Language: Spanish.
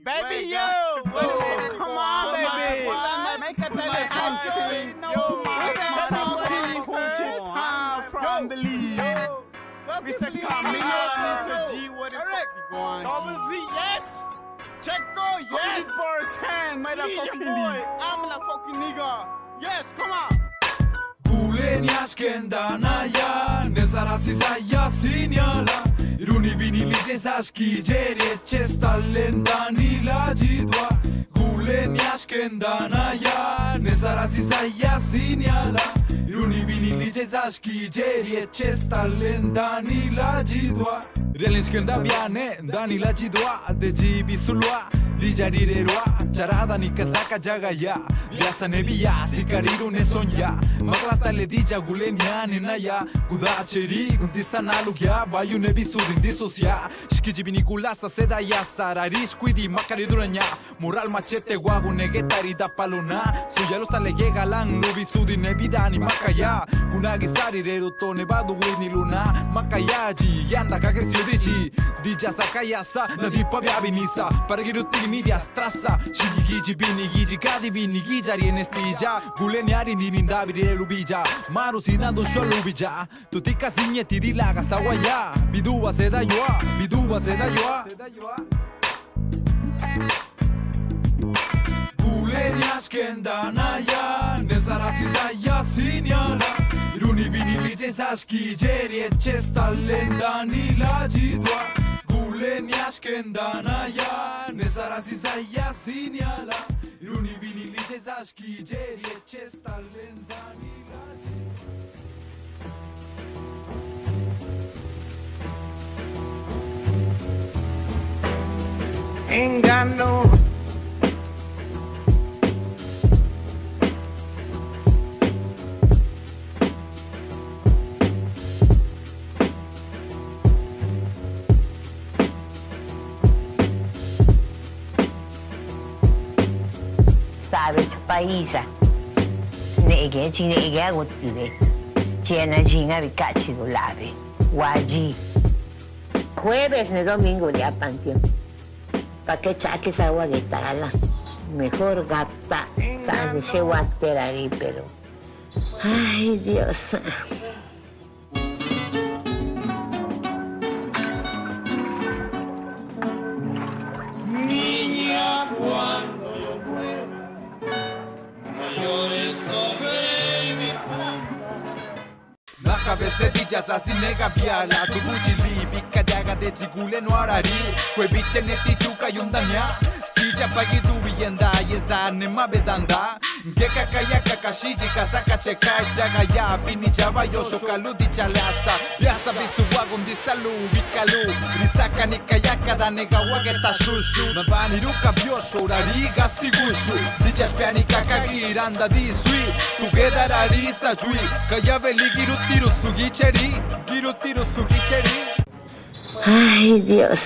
Baby, yo! Come on, baby! Make a telephone. Yo, from Believe. Mr. Camilo, Mr. G, what the fuck you going? Double Z, yes! Checo, yes! 100%, motherfucking boy. I'm the fucking nigga. Yes, come on! Guleniash kendanaya nesarasizaya sinyala iruni vinili jesashki jere chestalendani lajidwa Guleniash kendanaya nesarasizaya sinyala iruni vinili jesashki jere chestalendani lajidwa Realins kenda biane dani lajidwa de jibi sulwa Lijarirerwa, charada ni kasaka jagaya Vyasa nebiya, sikariru ne sonya Maklasta le dija gulenya nenaya Gudacheri, gundisa nalugya Bayu nebi sudin disosya Shikiji binikulasa seda ya Sararish kuidi makari duranya Mural machete guagu negetari da palona Suya los tale llega lang Lubi sudin nebida ni makaya Kunagi sarireru to nebadu wini luna Makayaji, yanda kagesio dichi Dija sakayasa, nadipa biabinisa Paragiruti Nivia strassa, shigigi binigi kadi binigi jari enestija Guleniari ninindabire lubija Maru sinado sho lubija Tutika signeti di laga sawaya Biduwa seda yoa, biduwa seda yoa Guleniash kendanaya Nesarasizaya sinyala Iruni vinili jesashki jeri chestalendani lajidwa Guleniash kendanaya Nesarasizaya sinyala Iruni vinili jesashki jeri chestalendani lajidwa Engano. Sabe paisa nege chine ege gotibe chena jinga bikachi do lave waji jueves ni domingo ya panteón pa que chaques agua de tala mejor gata tan se va a esperar ahí pero ay Dios Cabecedilla así nega viala Tu buchili pica llaga de chigule no arari Kwe biche neti chuka yundanya Stilla pagi tu vienda Yesa nema bedanda Ngeka kaya kakashiji kasaka chekai Jaga ya bini java yosho kaludi chalasa Vyasa bisu wagon disalu Vikalu Risaka ni kaya kada nega wageta shushu Mabani ruka biosho urari gasti gushu Dichas piani kakagiranda di sui Together arisa jui Kaya veligiru tiru sugicheri Giru tiru sugicheri ay Dios